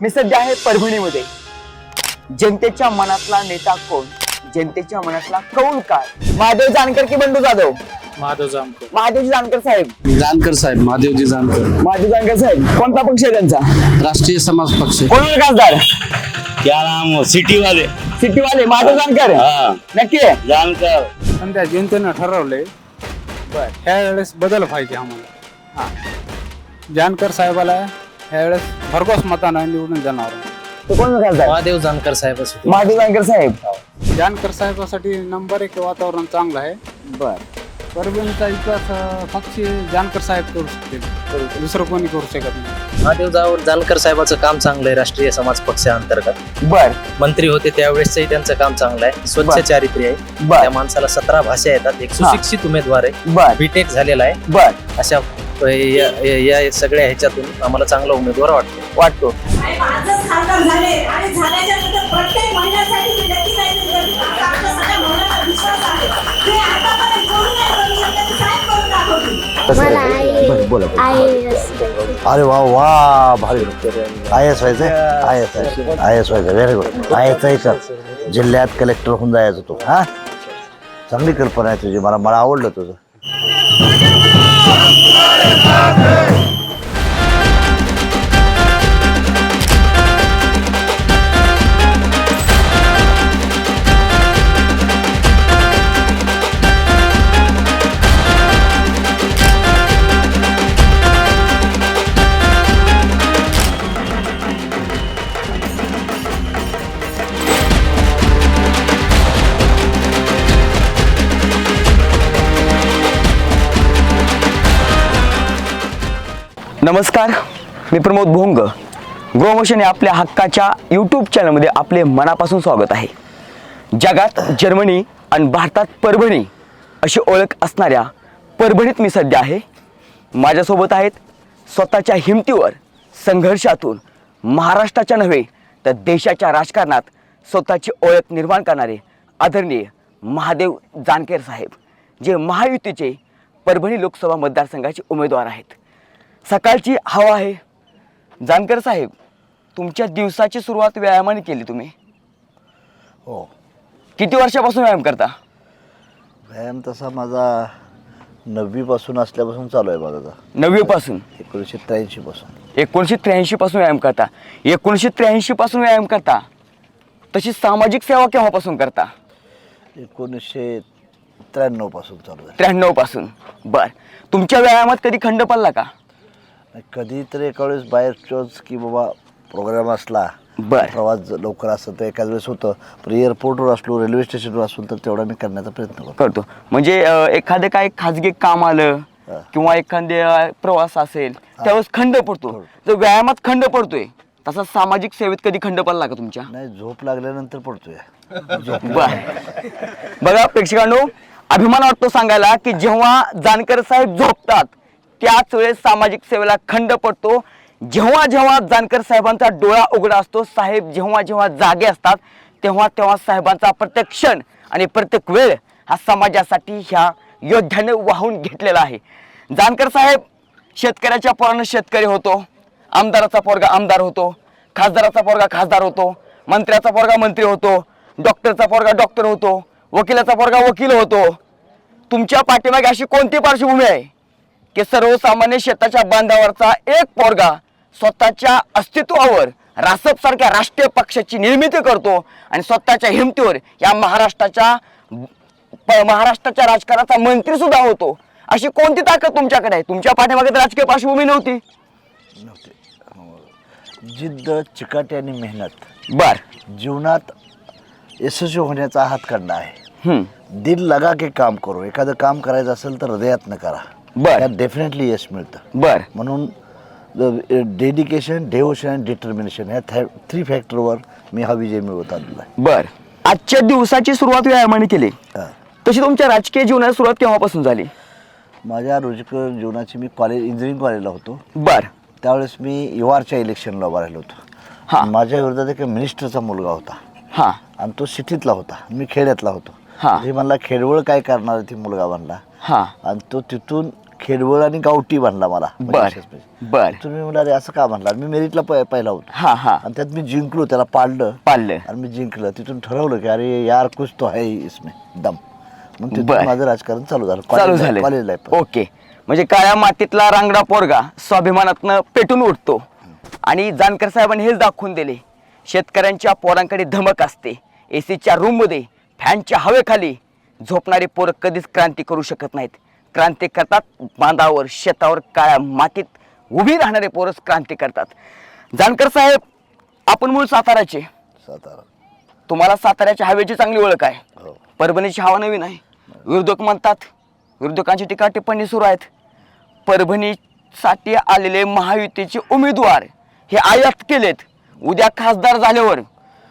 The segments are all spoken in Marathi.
मी सध्या आहे परभणीमध्ये. जनतेच्या मनातला नेता कोण, जनतेच्या मनातला कौल काय? महादेव जानकर की बंडू जाधव? महादेव जानकर. महादेवजी जानकर साहेब. जानकर साहेब, महादेवजी जानकर. महादेव जानकर साहेब. कोणता पक्ष आहे त्यांचा? राष्ट्रीय समाज पक्ष. कोण खासदार? क्या नाम? सिटी वाले. सिटी वाले महादेव जानकर. हा. नक्की जानकर. पण त्या जनतेनं ठरवलंय बर. ह्यावेळेस बदल पाहिजे आम्हाला. जानकर साहेबाला ह्यावेळेस भरघोस मतानं निवडून जाणार. तो कोण खासदार? महादेव जानकर साहेब. महादेव जानकर साहेब. जानकर साहेबासाठी नंबर 1 वातावरण चांगलं आहे. बर. परभणीचा विकास फक्त जानकर साहेब करू शकतील, दुसरं कोणी करू शकत नाही. महादेव जानकर साहेबाचं काम चांगलं आहे. राष्ट्रीय समाज पक्षाअंतर्गत बर. मंत्री होते त्यावेळेसही त्यांचं काम चांगलं आहे. स्वच्छ चारित्र्य आहे. बर. त्या माणसाला 17 भाषा येतात. एक सुशिक्षित उमेदवार आहे. बर. बीटेक झालेला आहे. बर. अशा या सगळ्या ह्याच्यातून आम्हाला चांगला उमेदवार वाटतो. आजच खासदार झाले आणि झाल्याच्या नंतर प्रत्येक महिन्यासाठी मी नक्की काहीतरी करते. आमच्या सगळ्या महिलांना विश्वास आहे ते आतापर्यंत कोणी नाही करू शकत, साहेब करून दाखवतील. मला अरे वा वा भारी आय एस व्हायचं व्हेरी गुड. आय एस जिल्ह्यात कलेक्टर होऊन जायचं तू. हा चांगली कल्पना आहे तुझी. मला आवडलं तुझं. नमस्कार, मी प्रमोद भोंग. ग्रोमोशन या आपल्या हक्काच्या यूट्यूब चॅनलमध्ये आपले मनापासून स्वागत आहे. जगात जर्मनी आणि भारतात परभणी अशी ओळख असणाऱ्या परभणीत मी सध्या आहे. माझ्यासोबत आहेत स्वतःच्या हिमतीवर संघर्षातून महाराष्ट्राच्या नव्हे तर देशाच्या राजकारणात स्वतःची ओळख निर्माण करणारे आदरणीय महादेव जानकर साहेब, जे महायुतीचे परभणी लोकसभा मतदारसंघाचे उमेदवार आहेत. सकाळची हवा आहे. जानकर साहेब, तुमच्या दिवसाची सुरुवात व्यायामाने केली तुम्ही. हो. किती वर्षापासून व्यायाम करता? व्यायाम तसा माझा 9वी पासून असल्यापासून चालू आहे माझा. 9वी पासून? 1983 पासून. 1983 पासून व्यायाम करता. 1983 पासून व्यायाम करता. तशी सामाजिक सेवा केव्हापासून करता? 1993 पासून चालू आहे. 93 पासून. बर. तुमच्या व्यायामात कधी खंड पडला का? कधी तरी एका वेळेस बाहेर चोच की बाबा प्रोग्राम असला, बर. प्रवास लवकर असतं तर एखाद्या वेळेस होतं. पण एअरपोर्टवर असलो, रेल्वे स्टेशनवर असलो तर तेवढा मी करण्याचा प्रयत्न करतो. म्हणजे एखादं काय खाजगी काम आलं किंवा एखादे प्रवास असेल त्यावेळेस खंड पडतो. जर व्यायामात खंड पडतोय तसा सामाजिक सेवेत कधी खंड पडला का तुमच्या? नाही, झोप लागल्यानंतर पडतोय. बर. बघा प्रेक्षकांनो, अभिमान वाटतो सांगायला की जेव्हा जानकर साहेब झोपतात त्याच वेळेस सामाजिक सेवेला खंड पडतो. जेव्हा जेव्हा जानकर साहेबांचा डोळा उघडा असतो, साहेब जेव्हा जेव्हा जागे असतात तेव्हा तेव्हा साहेबांचा प्रत्येक क्षण आणि प्रत्येक वेळ हा समाजासाठी ह्या योद्ध्याने वाहून घेतलेला आहे. जानकर साहेब शेतकऱ्याच्या पोरानं शेतकरी होतो, आमदाराचा पोरगा आमदार होतो, खासदाराचा पोरगा खासदार होतो, मंत्र्याचा पोरगा मंत्री होतो, डॉक्टरचा पोरगा डॉक्टर होतो, वकिलाचा पोरगा वकील होतो. तुमच्या पाठीमागे अशी कोणती पार्श्वभूमी आहे की सर्वसामान्य शेताच्या बांधावरचा एक पोरगा स्वतःच्या अस्तित्वावर रासप सारख्या राष्ट्रीय पक्षाची निर्मिती करतो आणि स्वतःच्या हिमतीवर या महाराष्ट्राच्या राजकारणाचा मंत्री सुद्धा होतो? अशी कोणती ताकद तुमच्याकडे आहे? तुमच्या पाठीमागे तर राजकीय पार्श्वभूमी नव्हती. जिद्द, चिकाटी आणि मेहनत. बर. जीवनात यशस्वी होण्याचा हातखंडा आहे. दिल लगा के काम करो. एखादं काम करायचं असेल तर हृदयातनं करा. बर. त्यात डेफिनेटली यश मिळतं. बर. म्हणून डेडिकेशन, डेव्होशन आणि डिटर्मिनेशन ह्या 3 फॅक्टरवर मी हा विजय मिळवत आलेला आहे. बर. आजच्या दिवसाची सुरुवात व्यायामाने केली, तशी तुमच्या राजकीय जीवनाची सुरुवात केव्हापासून झाली? माझ्या राजकीय जीवनाची मी इंजिनिअरिंग कॉलेजला होतो. बर. त्यावेळेस मी युआरच्या इलेक्शनला उभा राहिलो होतो. माझ्या विरोधात एक मिनिस्टरचा मुलगा होता आणि तो सिटीतला होता, मी खेड्यातला होतो. म्हणला खेडवळ काय करणार ती मुलगा म्हणला. आणि तो तिथून खेडवळ आणि गावठी म्हणला मला बर बर तुम्ही म्हणाले असं का म्हणला मी मेरिटला पहिला होतो हा हा आणि त्यात मी जिंकलो त्याला पाडलं पाळलं आणि मी जिंकलं तिथून ठरवलं की अरे यार कुछ तो है इसमें दम मग बर. तिथून माझं राजकारण चालू झालं चालू झालं कॉलेज लाईफ ओके म्हणजे काळ्या मातीतला रांगडा पोरगा स्वाभिमानातनं पेटून उठतो आणि जानकर साहेबांनी हेच दाखवून दिले शेतकऱ्यांच्या पोरांकडे धमक असते एसीच्या रूममध्ये फॅनच्या हवेखाली झोपणारे पोरं कधीच क्रांती करू शकत नाहीत क्रांती करतात बांधावर शेतावर काळ्या मातीत उभी राहणारे पोरच क्रांती करतात जानकर साहेब आपण मूळ साताराचे सातारा तुम्हाला साताऱ्याच्या हवेची चांगली ओळख आहे हो परभणीची हवा नवीन आहे विरोधक म्हणतात विरोधकांची टीका टिप्पणी सुरू आहेत परभणीसाठी आलेले महायुतीचे उमेदवार हे आयात केलेत उद्या खासदार झाल्यावर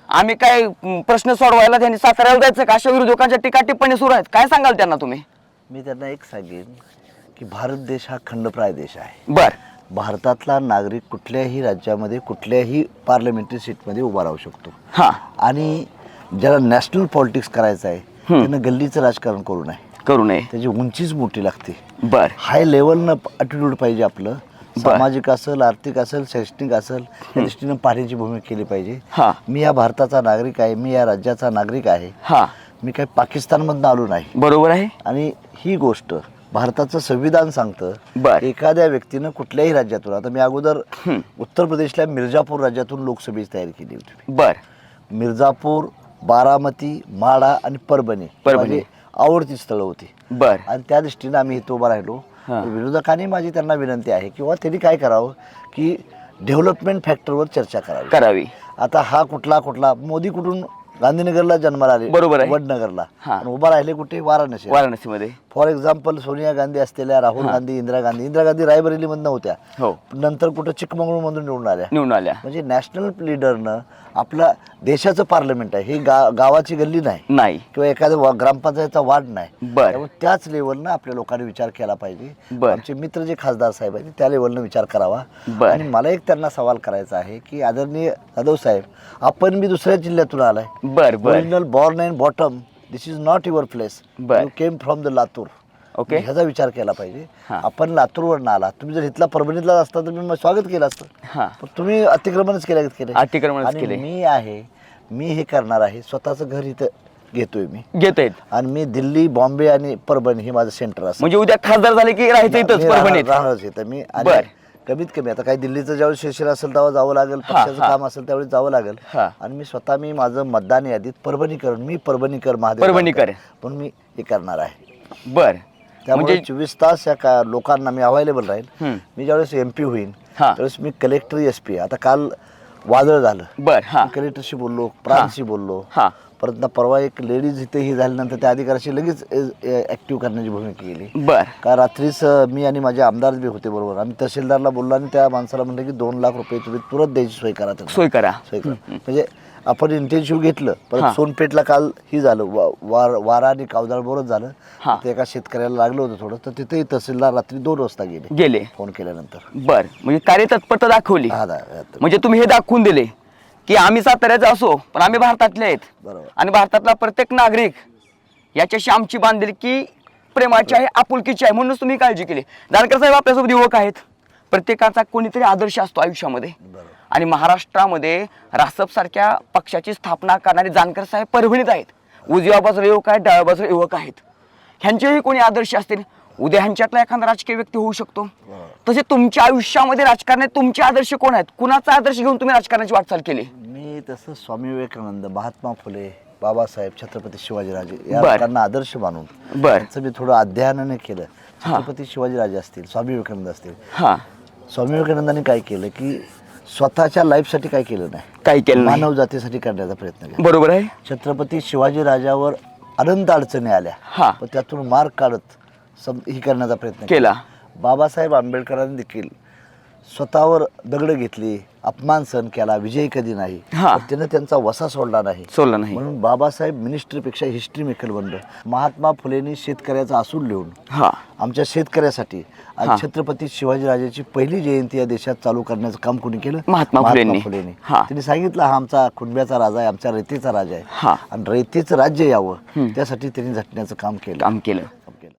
आम्ही काय प्रश्न सोडवायला त्यांनी साताऱ्याला जायचं का अशा विरोधकांच्या टीका टिप्पणी सुरू आहेत काय सांगाल त्यांना तुम्ही मी त्यांना एक सांगेन की भारत देश हा खंडप्राय देश आहे बर भारतातला नागरिक कुठल्याही राज्यामध्ये कुठल्याही पार्लमेंटरी सीटमध्ये उभा राहू शकतो हा आणि ज्याला नॅशनल पॉलिटिक्स करायचं आहे त्यानं गल्लीचं राजकारण करू नये करू नये त्याची उंचीच मोठी लागते बर हाय लेवलनं ॲटिट्यूड पाहिजे आपलं सामाजिक असेल आर्थिक असेल शैक्षणिक असेल त्या दृष्टीनं पाहण्याची भूमिका केली पाहिजे हा मी या भारताचा नागरिक आहे मी या राज्याचा नागरिक आहे हा मी काही पाकिस्तानमधनं आलो नाही बरोबर आहे आणि ही गोष्ट भारताचं संविधान सांगतं बर. एखाद्या व्यक्तीनं कुठल्याही राज्यातून आता मी अगोदर उत्तर प्रदेशला मिर्जापूर राज्यातून लोकसभेची तयारी केली होती बर मिर्जापूर बारामती माढा आणि परभणी माझी आवडती स्थळं होती बर आणि त्या दृष्टीनं आम्ही इथं उभं राहिलो विरोधकांनी माझी त्यांना विनंती आहे किंवा त्यांनी काय करावं की डेव्हलपमेंट फॅक्टरवर चर्चा करावी आता हा कुठला मोदी कुठून गांधीनगरला जन्माला आले बरोबर आहे. वडनगरला हा. आणि उभा राहिले कुठे वाराणसीमध्ये फॉर एक्झाम्पल सोनिया गांधी असलेल्या राहुल गांधी इंदिरा गांधी रायबरेलीमधनं होत्या हो नंतर कुठं चिकमंगळूरमधून निवडून आल्या म्हणजे नॅशनल लीडरनं आपल्या देशाचं पार्लमेंट आहे ही गावाची गल्ली नाही किंवा एखाद्या ग्रामपंचायतचा वार्ड नाही बर. त्यामुळे त्याच लेवलनं आपल्या लोकांनी विचार केला पाहिजे बर. आमचे मित्र जे खासदार साहेब आहेत त्या लेवलनं विचार करावा बर. आणि मला एक त्यांना सवाल करायचा आहे की आदरणीय जाधव साहेब आपण मी दुसऱ्या जिल्ह्यातून आलाय बर बर original born and bottom this is not your place बर. You came from the Latur okay ह्याचा विचार केला पाहिजे हा. आपण लातूरवरून आला तुम्ही जर इथला परभणीतला असता तर मी स्वागत केलं असतं हा पण तुम्ही अतिक्रमणच केलं अतिक्रमणच आणि केले. मी हे करणार आहे स्वतःचं घर इथं घेतोय मी घेत आहेत आणि मी दिल्ली बॉम्बे आणि परभणी हे माझं सेंटर असं म्हणजे उद्या खासदार झाले की राहायचं इथंच परभणीत राहणारच इथं मी आणि बर. कमीत कमी आता काही दिल्लीचं ज्यावेळेस सेशन असेल तेव्हा जावं लागेल हा, पक्षाचं हा. काम असेल त्यावेळेस जावं लागेल हा. आणि मी स्वतः माझं मतदान यादीत परभणीकर महादेव परभणीकर. पण मी हे करणार आहे बर त्यामुळे म्हणजे 24 तास या लोकांना मी अवेलेबल राहील मी ज्यावेळेस MP होईन हा. त्यावेळेस मी कलेक्टर SP आता काल वादळ झालं बर हा कलेक्टरशी बोललो प्रांतशी बोललो हा परत पुरवा एक लेडीज इथे ही झाल्यानंतर त्या अधिकाऱ्याशी लगेच ऍक्टिव्ह करण्याची भूमिका केली बर का रात्रीच मी आणि माझे आमदार बी होते बरोबर आम्ही तहसीलदारला बोललो आणि त्या माणसाला म्हणलं की 2 लाख रुपये तुम्ही तुरंत द्यायची सोय करा त्यांना. सोय करा सोय करा म्हणजे आपण इंटेन्शिव्ह घेतलं हा. परत सोनपेठला काल ही झालं वारा आणि कावदाळ बोरच झालं हा. ते एका शेतकऱ्याला लागलं होतं थोडं तर तिथेही तहसीलदार रात्री 2 वाजता गेले फोन केल्यानंतर बर म्हणजे कार्यतत्परता दाखवली म्हणजे तुम्ही हे दाखवून दिले की आम्ही साताऱ्याचे असो पण आम्ही भारतातले आहेत बरोबर आणि भारतातला प्रत्येक नागरिक याच्याशी आमची बांधिलकी प्रेमाची आहे आपुलकीची आहे म्हणूनच तुम्ही काळजी केली जानकर साहेब आपल्यासोबत युवक आहेत प्रत्येकाचा कोणीतरी आदर्श असतो आयुष्यामध्ये आणि महाराष्ट्रामध्ये रासप सारख्या पक्षाची स्थापना करणारे जानकर साहेब परभणीत आहेत उजव्या बाजूला युवक आहेत डाव्या बाजूला युवक आहेत ह्यांचेही कोणी आदर्श असतील उद्या ह्यांच्यातला एखादा राजकीय व्यक्ती होऊ शकतो तसे तुमच्या आयुष्यामध्ये राजकारणात तुमचे आदर्श कोण आहेत कुणाचा आदर्श घेऊन तुम्ही राजकारणाची वाटचाल केली मी तसं स्वामी विवेकानंद महात्मा फुले बाबासाहेब छत्रपती शिवाजीराजे या बर. लोकांना आदर्श मानून बर त्यांचं मी थोडं अध्ययनाने केलं छत्रपती शिवाजीराजे असतील स्वामी विवेकानंद असतील हा स्वामी विवेकानंदांनी काय केलं की स्वतःच्या लाईफसाठी काय केलं नाही काय केलं नाही. मानव जातीसाठी करण्याचा प्रयत्न केला बरोबर आहे छत्रपती शिवाजीराजावर अनंत अडचणी आल्या हा पण त्यातून मार्ग काढत ही करण्याचा प्रयत्न केला बाबासाहेब आंबेडकरांनी देखील स्वतःवर दगड घेतली अपमान सहन केला विजय कधी नाही हा. पण त्यानं त्यांचा वसा सोडला नाही सोडलं नाही म्हणून बाबासाहेब मिनिस्ट्रीपेक्षा हिस्ट्री मेकर बनलं महात्मा फुलेंनी शेतकऱ्याचा असूल लिहून हा आमच्या शेतकऱ्यासाठी हा. आज छत्रपती शिवाजीराजाची पहिली जयंती या देशात चालू करण्याचं काम कोणी केलं महात्मा फुलेंनी. हा. त्यांनी सांगितलं हा आमचा खुंब्याचा राजा आहे आमच्या रयतेचा राजा आहे हा आणि रयतेचं राज्य यावं त्यासाठी त्यांनी झटण्याचं काम केलं काम केलं काम केलं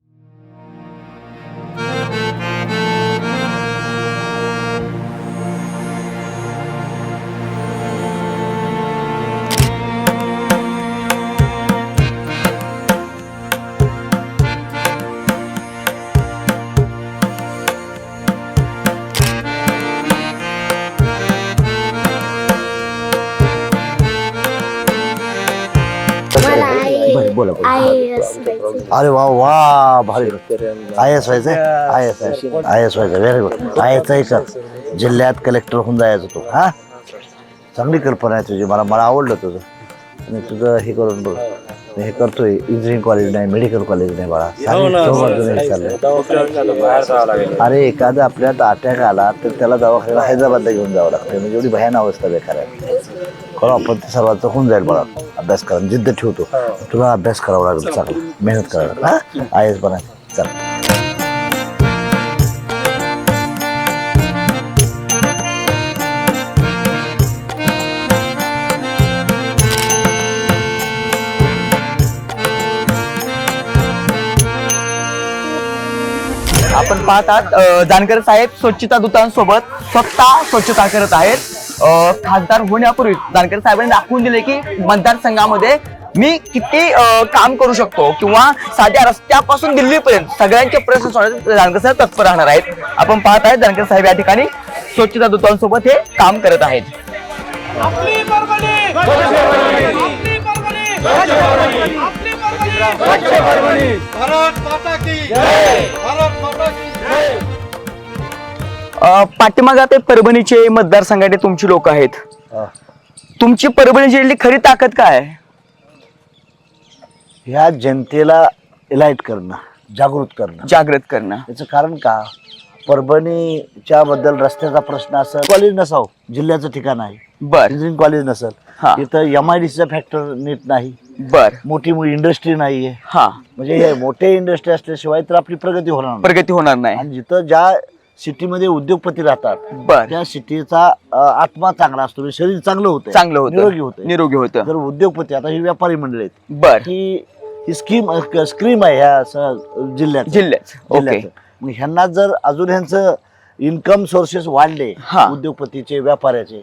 बोला बोला. IAS व्हायचं. अरे वा वा भारी. IAS व्हायचंय. IAS व्हायचं. Very good. IAS एकच जिल्ह्यात कलेक्टर होऊन जायचं तू. हा चांगली कल्पना आहे तुझी. मला आवडलं तुझं. आणि तुझं हे करून बघ. हे करतोय इंजिनिअरिंग कॉलेज नाही, मेडिकल कॉलेज नाही बाळा. अरे एखादा आपल्यात अटॅक आला तर त्याला दवाखान्याला हैदराबादला घेऊन जावं लागतं. म्हणजे एवढी भयान अवस्था बेकार आहे. खरं आपण ते सर्वांचं होऊन जाईल बाळा. अभ्यास करा, जिद्द ठेवतो. तुला अभ्यास करावा लागेल, चांगला मेहनत करावं लागेल. हा IAS बनायचं. चल आपण पाहतात जानकर साहेब स्वच्छता दूतांसोबत स्वतः स्वच्छता करत आहेत. खासदार होण्यापूर्वी जानकर साहेबांनी दाखवून दिले की मतदारसंघामध्ये मी किती काम करू शकतो किंवा साध्या रस्त्यापासून दिल्लीपर्यंत सगळ्यांचे प्रश्न सोडवण्यासाठी जानकर साहेब तत्पर राहणार आहेत. आपण पाहत आहेत जानकर साहेब या ठिकाणी स्वच्छता दूतांसोबत हे काम करत आहेत. पाठीमागे ते परभणीचे मतदारसंघाचे तुमची लोक आहेत. तुमची परभणी जिल्ह्यातली खरी ताकद काय आहे? ह्या जनतेला इलाइट करणं, जागृत करणं. याचं कारण का परभणीच्या बद्दल रस्त्याचा प्रश्न असेल, कॉलेज नसावं, जिल्ह्याचं ठिकाण आहे, बर इंजिनिअरिंग कॉलेज नसेल, इथं MIDC फॅक्टर नीट नाही, बर मोठी इंडस्ट्री नाहीये. हा म्हणजे हे मोठे इंडस्ट्री असल्याशिवाय तर आपली प्रगती होणार नाही. आणि जिथं ज्या सिटीमध्ये उद्योगपती राहतात बर त्या सिटीचा आत्मा चांगला असतो, शरीर चांगलं होतं, निरोगी होतं. जर उद्योगपती आता ही व्यापारी मंडळी आहेत, बर ही स्कीम आहे ह्या जिल्ह्यात. मग ह्यांना जर अजून ह्यांचं इन्कम सोर्सेस वाढले उद्योगपतीचे, व्यापाऱ्याचे,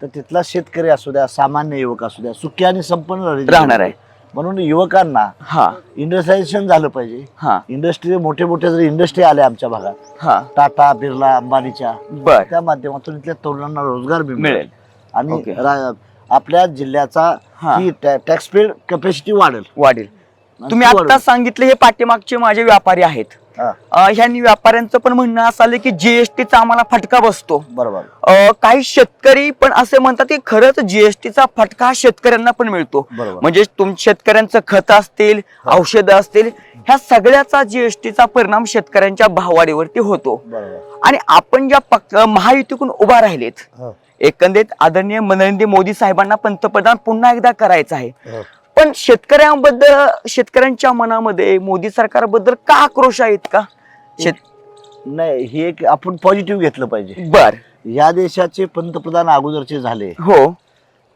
तर तिथला शेतकरी असू द्या, सामान्य युवक असू द्या, सुखी आणि संपन्न राहणार आहे. म्हणून युवकांना इंडस्ट्रियलायझेशन झालं पाहिजे. इंडस्ट्री मोठे जर इंडस्ट्री आल्या आमच्या भागात, टाटा, बिर्ला, अंबानीच्या, त्या माध्यमातून इथल्या तरुणांना रोजगार मिळेल आणि आपल्या जिल्ह्याचा टॅक्स पेड कॅपॅसिटी वाढेल. तुम्ही आता सांगितले हे पाठीमागचे माझे व्यापारी आहेत. ह्यांनी व्यापाऱ्यांचं पण म्हणणं असं आलं की जीएसटीचा आम्हाला फटका बसतो. बरोबर. काही शेतकरी पण असे म्हणतात की खरंच जीएसटीचा फटका हा शेतकऱ्यांना पण मिळतो. म्हणजे शेतकऱ्यांचं खत असतील, औषधं असतील, ह्या सगळ्याचा जीएसटीचा परिणाम शेतकऱ्यांच्या भाववाढीवरती होतो. आणि आपण ज्या महायुतीकडून उभा राहिलेत, एकंदरीत आदरणीय नरेंद्र मोदी साहेबांना पंतप्रधान पुन्हा एकदा करायचं आहे. पण शेतकऱ्यांच्या मनामध्ये मोदी सरकारबद्दल का आक्रोश आहेत का? नाही, हे एक आपण पॉझिटिव्ह घेतलं पाहिजे. बर, या देशाचे पंतप्रधान अगोदरचे झाले, हो,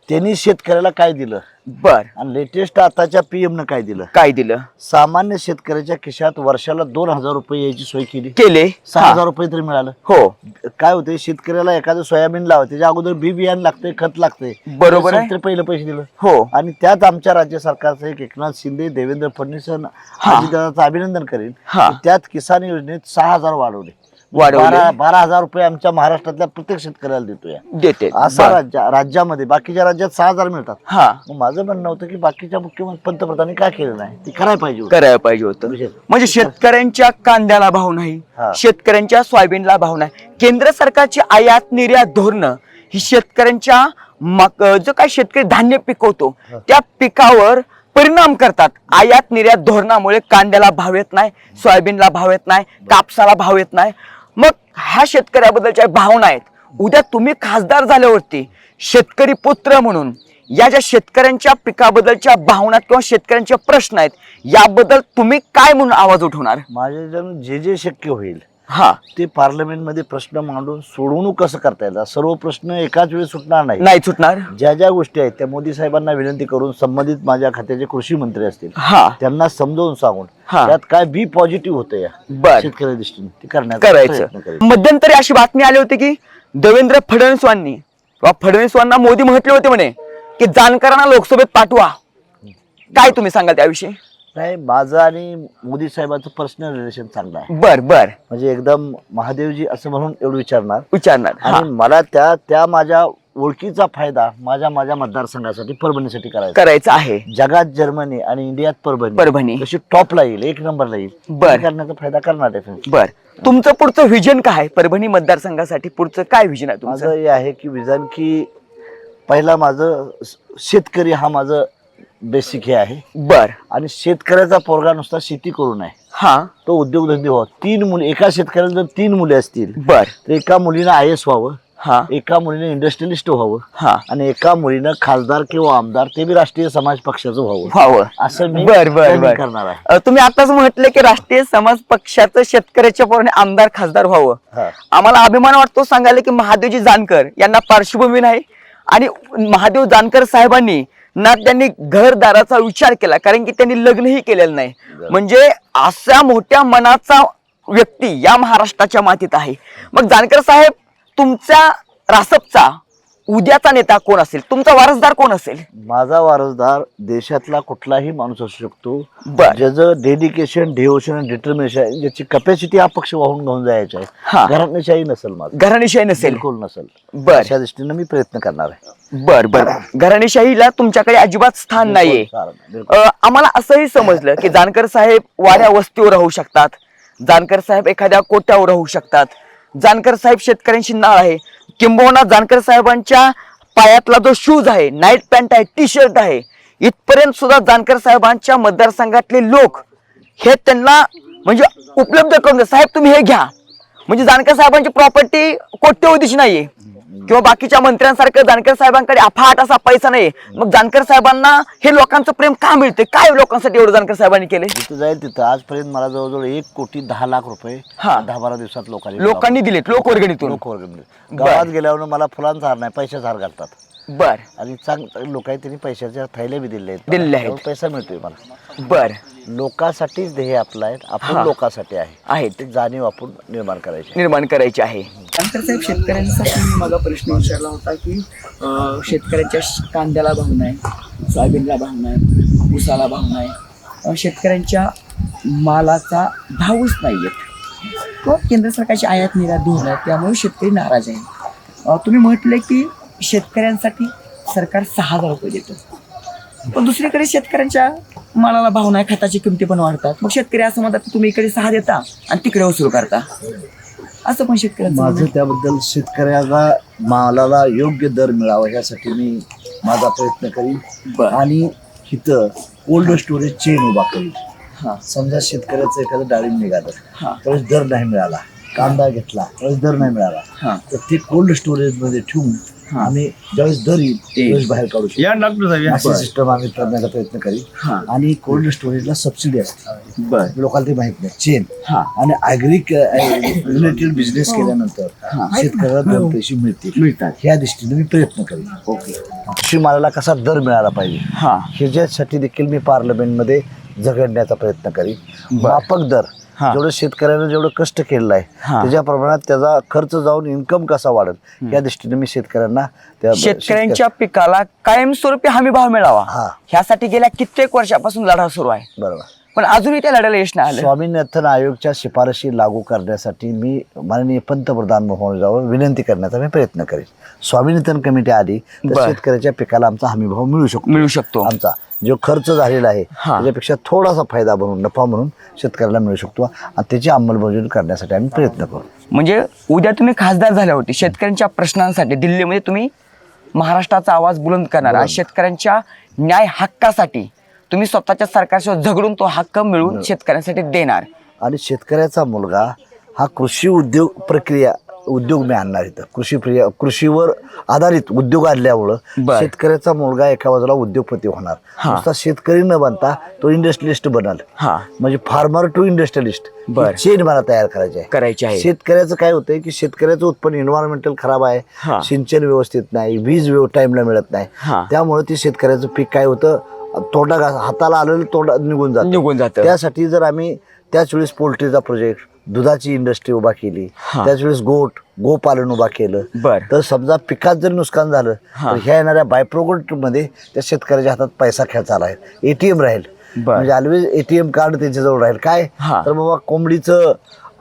त्यांनी शेतकऱ्याला काय दिलं? बर. आणि लेटेस्ट आताच्या PM न काय दिलं? सामान्य शेतकऱ्याच्या खिशात वर्षाला 2,000 रुपये यायची सोय केली. 6,000 रुपये तरी मिळालं. हो. काय होते, शेतकऱ्याला एखादं सोयाबीन लावा, त्याच्या अगोदर बी बियाणं लागतंय, खत लागतंय, बरोबर आहे, तर पहिलं पैसे दिलं. हो. आणि त्यात आमच्या राज्य सरकारचं एकनाथ शिंदे, देवेंद्र फडणवीस अजितदादांचं अभिनंदन करेन. त्यात किसान योजनेत 6,000 वाढवले. 12,000 रुपये आमच्या महाराष्ट्रातल्या प्रत्येक शेतकऱ्याला देतोय. असा राज्यामध्ये बाकीच्या राज्यात 6,000 मिळतात. माझं म्हणणं होतं की बाकीच्या मुख्यमंत्री पंतप्रधानांनी काय केलं नाही, ते करायला पाहिजे होतं. म्हणजे शेतकऱ्यांच्या कांद्याला भाव नाही, शेतकऱ्यांच्या सोयाबीनला भाव नाही. केंद्र सरकारची आयात निर्यात धोरणं ही शेतकऱ्यांच्या जो काय शेतकरी धान्य पिकवतो त्या पिकावर परिणाम करतात. आयात निर्यात धोरणामुळे कांद्याला भाव येत नाही, सोयाबीनला भाव येत नाही, कापसाला भाव येत नाही. मग ह्या शेतकऱ्याबद्दलच्या भावना आहेत. उद्या तुम्ही खासदार झाल्यावरती शेतकरी पुत्र म्हणून या ज्या शेतकऱ्यांच्या पिकाबद्दलच्या भावना किंवा शेतकऱ्यांचे प्रश्न आहेत याबद्दल तुम्ही काय म्हणून आवाज उठवणार? माझ्या जे शक्य होईल ते पार्लमेंटमध्ये प्रश्न मांडून सोडवणूक कसं करता येईल. सर्व प्रश्न एकाच वेळी सुटणार. ज्या गोष्टी आहेत त्या मोदी साहेबांना विनंती करून संबंधित माझ्या खात्याचे कृषी मंत्री असतील त्यांना समजावून सांगून त्यात काय बी पॉझिटिव्ह होतं या शेतकऱ्या दृष्टीने ते करायचं. मध्यंतरी अशी बातमी आली होती की देवेंद्र फडणवीसांना मोदी म्हटले होते म्हणे की जानकरांना लोकसभेत पाठवा. काय तुम्ही सांगाल त्याविषयी? नाही, माझं आणि मोदी साहेबांचं पर्सनल रिलेशन चांगलं आहे. बर. म्हणजे एकदम महादेवजी असं म्हणून एवढं विचारणार. आणि मला त्या माझ्या ओळखीचा फायदा माझ्या मतदारसंघासाठी परभणीसाठी करायचं आहे. जगात जर्मनी आणि इंडियात परभणी कशी टॉपला येईल, 1 नंबरला येईल, बर. करण्याचा फायदा करणार आहे. बर, तुमचं पुढचं व्हिजन काय आहे परभणी मतदारसंघासाठी? पुढचं काय व्हिजन आहे तुमचं? माझं हे आहे की विजन की पहिला माझं शेतकरी हा माझं बेसिक हे आहे. बर. आणि शेतकऱ्याचा पोरगा नुसता शेती करू नये, हा, तो उद्योगधंदे व्हावा. 3 मुले, एका शेतकऱ्याला जर 3 मुले असतील बर, तर एका मुलीनं IAS व्हावं, हा, एका मुलीने इंडस्ट्रियलिस्ट व्हावं, हा, आणि एका मुलीनं खासदार किंवा आमदार, ते बी राष्ट्रीय समाज पक्षाचं व्हावं. व्हावं. असं मी बर बर planning बर करणार आहे. तुम्ही आताच म्हटले की राष्ट्रीय समाज पक्षाचं शेतकऱ्याच्या पोराने आमदार खासदार व्हावं. हा. आम्हाला अभिमान वाटतो सांगायला की महादेवजी जानकर यांना पार्श्वभूमी नाही आणि महादेव जानकर साहेबांनी ना त्यांनी घरदाराचा विचार केला, कारण की त्यांनी लग्नही केलेलं नाही. म्हणजे अशा मोठ्या मनाचा व्यक्ती या महाराष्ट्राच्या मातीत आहे. मग जानकर साहेब, तुमच्या रासपचा उद्याचा नेता कोण असेल? तुमचा वारसदार कोण असेल? माझा वारसदार देशातला कुठलाही माणूस असू शकतो, बर. ज्याचं डेडिकेशन, डिव्होशन आणि डिटर्मिनेशन, ज्याची कॅपॅसिटी हा पक्ष वाहून घेऊन जायचा हा. आहे. घराण्याशाही नसेल, माझं घराणेशाही नसेल? बिलकुल नसेल. बर. अशा दृष्टीने मी प्रयत्न करणार आहे. बर बर, घराणेशाहीला तुमच्याकडे अजिबात स्थान नाहीये. बिलकुल. आम्हाला असंही समजलं की जानकर साहेब वाड्या वस्तीवर राहू शकतात, जानकर साहेब एखाद्या कोट्यावर राहू शकतात, जानकर साहेब शेतकऱ्यांशी नाळ आहे. किंबहुना जानकर साहेबांच्या पायातला जो शूज आहे, नाईट पॅन्ट आहे, टी शर्ट आहे, इथपर्यंत सुद्धा जानकर साहेबांच्या मतदारसंघातले लोक हे त्यांना म्हणजे उपलब्ध करून देतात. साहेब तुम्ही हे घ्या. म्हणजे जानकर साहेबांची प्रॉपर्टी कोट्यवधीची नाहीये किंवा बाकीच्या मंत्र्यांसारखं जानकर साहेबांकडे अफाट असा पैसा नाही. मग जानकर साहेबांना हे लोकांचं प्रेम का मिळते? काय लोकांसाठी एवढं जानकर साहेबांनी केले? जिथं जाईल तिथं आजपर्यंत मला जवळजवळ 1,10,00,000 रुपये हा. 10-12 दिवसात लोकांनी दिलेत, लोकवर्गणीतून. गावात गेल्यावर मला फुलांचा हार नाही, पैशाचा हार घालतात. बर आणि लोक आहेत, त्यांनी पैशाच्या थैल्या बी दिले आहेत. दिलेले आहेत. त्यावर पैसा मिळतोय मला. बर. लोकांसाठीच ध्येय आपलं आहे, आपण हा. लोकांसाठी आहे. आहेत. ते जाणीव आपण निर्माण करायची. निर्माण करायचे आहे. जानकर साहेब, शेतकऱ्यांसाठी मला प्रश्न विचारला होता की शेतकऱ्यांच्या कांद्याला भाव नाही, सोयाबीनला भाव नाही, ऊसाला भाव नाही, शेतकऱ्यांच्या मालाचा भावच नाहीये. तो केंद्र सरकारची आयात निर्यात धोरण आहे, त्यामुळे शेतकरी नाराज आहे. तुम्ही म्हटले की शेतकऱ्यांसाठी सरकार 6,000 रुपये देतं, पण दुसरीकडे शेतकऱ्यांच्या मालाला भाव नाही, खताची किमती पण वाढतात. मग शेतकरी असं म्हणतात की तुम्ही इकडे 6 देता आणि तिकडे वसूल करता, असं पण शेतकऱ्यांचं माझं त्याबद्दल शेतकऱ्याला मालाला योग्य दर मिळावा यासाठी मी माझा प्रयत्न करीन. आणि इथं कोल्ड स्टोरेज चेन उभा करीन. हा. समजा शेतकऱ्याचं एखादं डाळिंब निघालं, हा. त्यावेळेस दर नाही मिळाला, कांदा घेतला त्यावेळेस दर नाही मिळाला, हा. तर ते कोल्ड स्टोरेज मध्ये ठेवून आम्ही ज्यावेळेस दर येईल त्यावेळेस बाहेर काढू शकतो. अशी सिस्टम आम्ही करण्याचा प्रयत्न करीन. आणि कोल्ड स्टोरेजला सबसिडी असते, लोकांना ते माहित नाही. चेन आणि रिलेटेड बिझनेस केल्यानंतर शेतकऱ्याला 2 पैसे मिळतात, ह्या दृष्टीने मी प्रयत्न करीन. ओके. कृषी मालाला कसा दर मिळाला पाहिजे ह्याच्यासाठी देखील मी पार्लमेंटमध्ये झगडण्याचा प्रयत्न करीन. माफक दर, जेवढं शेतकऱ्यानं जेवढं कष्ट केलेलं आहे त्याच्या प्रमाणात त्याचा खर्च जाऊन इन्कम कसा वाढेल या दृष्टीने मी शेतकऱ्यांना शेतकऱ्यांच्या पिकाला कायमस्वरूपी हमी भाव मिळावा ह्यासाठी गेल्या कित्येक वर्षापासून लढा सुरू आहे. बरोबर. पण अजूनही त्या लढ्याला यश नाही आलं. स्वामीनाथन आयोगच्या शिफारशी लागू करण्यासाठी मी माननीय पंतप्रधान महोदयावर विनंती करण्याचा मी प्रयत्न करेन. स्वामीनाथन कमिटी आली तर शेतकऱ्याच्या पिकाला आमचा हमी भाव मिळू शकतो. आमचा जो खर्च झालेला आहे त्याच्यापेक्षा थोडासा फायदा म्हणून, नफा म्हणून शेतकऱ्याला मिळू शकतो आणि त्याची अंमलबजावणी करण्यासाठी आम्ही प्रयत्न करू. म्हणजे उद्या तुम्ही खासदार झाल्या होते, शेतकऱ्यांच्या प्रश्नांसाठी दिल्लीमध्ये तुम्ही महाराष्ट्राचा आवाज बुलंद करणार, शेतकऱ्यांच्या न्याय हक्कासाठी तुम्ही स्वतःच्या सरकारसोबत झगडून तो हक्क मिळवून शेतकऱ्यांसाठी देणार. आणि शेतकऱ्याचा मुलगा हा कृषी उद्योग मी आणणार इथं. कृषीवर आधारित उद्योग आणल्यामुळं शेतकऱ्याचा मुलगा एका बाजूला उद्योगपती होणार. नुसता शेतकरी न बनता तो इंडस्ट्रियलिस्ट बनल. म्हणजे फार्मर टू इंडस्ट्रियलिस्ट चेन मला तयार करायची आहे. शेतकऱ्याचं काय होतंय की शेतकऱ्याचं उत्पन्न एन्व्हायरमेंटल खराब आहे, सिंचन व्यवस्थित नाही, वीज टाइमला मिळत नाही, त्यामुळे ते शेतकऱ्याचं पीक काय होतं, तोंडा हाताला आलेलं तोंडा निघून जातं. त्यासाठी जर आम्ही त्याच वेळेस पोल्ट्रीचा प्रोजेक्ट, दुधाची इंडस्ट्री उभा केली, त्याच वेळेस गोपालन उभा केलं, तर समजा पिकात जर नुकसान झालं तर ह्या येणाऱ्या बाय प्रोडक्ट मध्ये त्या शेतकऱ्याच्या हातात पैसा खेचायला राहील, ATM राहील. म्हणजे ऑलवेज ATM कार्ड त्यांच्याजवळ राहील. काय तर बाबा कोंबडीचं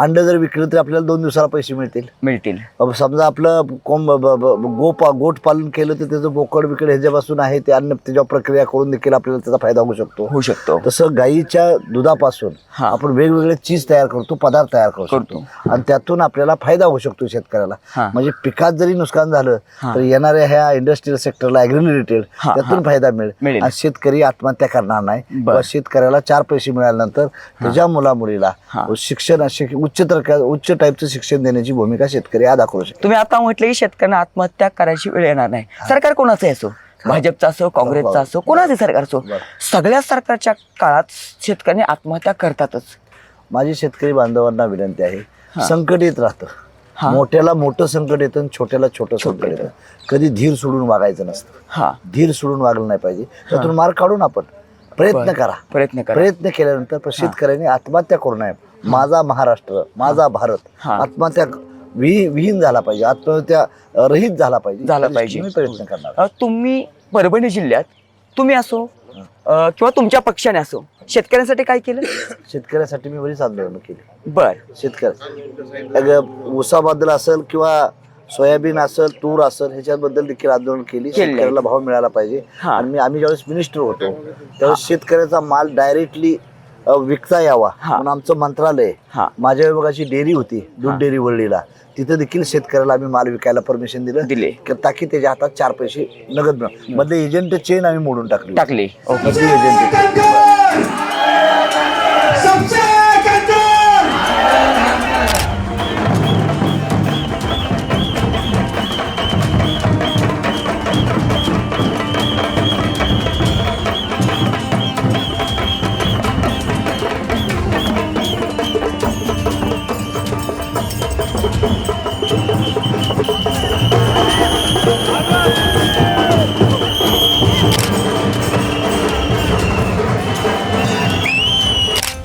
अंडं जर विकलं तर आपल्याला 2 दिवसाला पैसे मिळतील. समजा आपलं गोट पालन केलं तर त्याचं बोकड बिकड ह्याच्यापासून आहे ते अन्न त्याच्यावर प्रक्रिया करून देखील आपल्याला त्याचा फायदा होऊ शकतो. तसं गाईच्या दुधापासून आपण वेगवेगळे चीज तयार करतो, पदार्थ तयार करतो आणि त्यातून आपल्याला फायदा होऊ शकतो शेतकऱ्याला. म्हणजे पिकात जरी नुकसान झालं तर येणाऱ्या ह्या इंडस्ट्रियल सेक्टरला ॲग्री रिटेल त्यातून फायदा मिळेल आणि शेतकरी आत्महत्या करणार नाही. शेतकऱ्याला 4 पैसे मिळाल्यानंतर त्याच्या मुलामुलीला शिक्षण उच्च टाईपचं शिक्षण देण्याची भूमिका शेतकरी अदा करू शकतो. तुम्ही आता म्हटलं की शेतकऱ्यांना आत्महत्या करायची वेळ येणार नाही. सरकार कोणाचं असो, भाजपचा असो, काँग्रेसचा असो, कोणाचे सरकार असो, सगळ्या सरकारच्या काळात शेतकऱ्यांनी आत्महत्या करतातच. माझी शेतकरी बांधवांना विनंती आहे, संकट येत राहतं, मोठ्याला मोठं संकट येतं, छोट्याला छोटं संकट येतं. कधी धीर सोडून वागायचं नसतं. धीर सोडून वागलं नाही पाहिजे. त्यातून मार्ग काढून आपण प्रयत्न करा. प्रयत्न केल्यानंतर शेतकऱ्यांनी आत्महत्या करू नये. माझा महाराष्ट्र, माझा भारत आत्महत्या विहीन झाला पाहिजे, आत्महत्या रहित झाला पाहिजे. मी प्रयत्न करणार. तुम्ही परभणी जिल्ह्यात तुम्ही असो किंवा तुमच्या पक्षाने असो शेतकऱ्यांसाठी काय केलं? शेतकऱ्यासाठी मी बरीच आंदोलन केली. शेतकरी ऊसाबद्दल असेल किंवा सोयाबीन असेल, तूर असेल, ह्याच्याबद्दल देखील आंदोलन केली. शेतकऱ्याला भाव मिळाला पाहिजे. आणि आम्ही ज्यावेळेस मिनिस्टर होतो त्यावेळेस शेतकऱ्याचा माल डायरेक्टली विकता यावा म्हणून आमचं मंत्रालय, माझ्या विभागाची डेअरी होती, दूध डेअरी वळलीला, तिथे देखील शेतकऱ्याला आम्ही माल विकायला परमिशन दिले ताकी त्याच्या हातात 4 पैसे नगद मिळाले. मधले एजंट चेन आम्ही मोडून टाकली.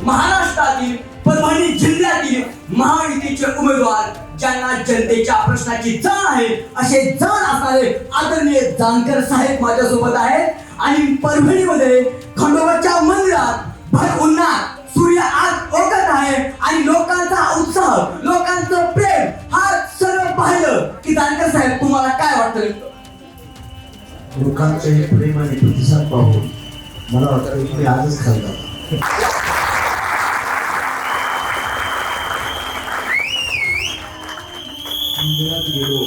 महाराष्ट्रातील परभणी जिल्ह्यातील महायुतीचे उमेदवार ज्यांना जनतेच्या प्रश्नाची जाण आहे असे जाण असणारे आदरणीय जानकर साहेब माझ्यासोबत आहेत. आणि परभणीमध्ये खंडोबाच्या मंदिरात भर उन्हात सूर्य आग ओघत आहे आणि लोकांचा उत्साह, लोकांचं प्रेम हा सर्व पाहिलं की जानकर साहेब तुम्हाला काय वाटतं? लोकांचे प्रेम आणि प्रतिसाद पाहून मला वाटतं की मी आजच खाल्ला. मंदिरात गेलो,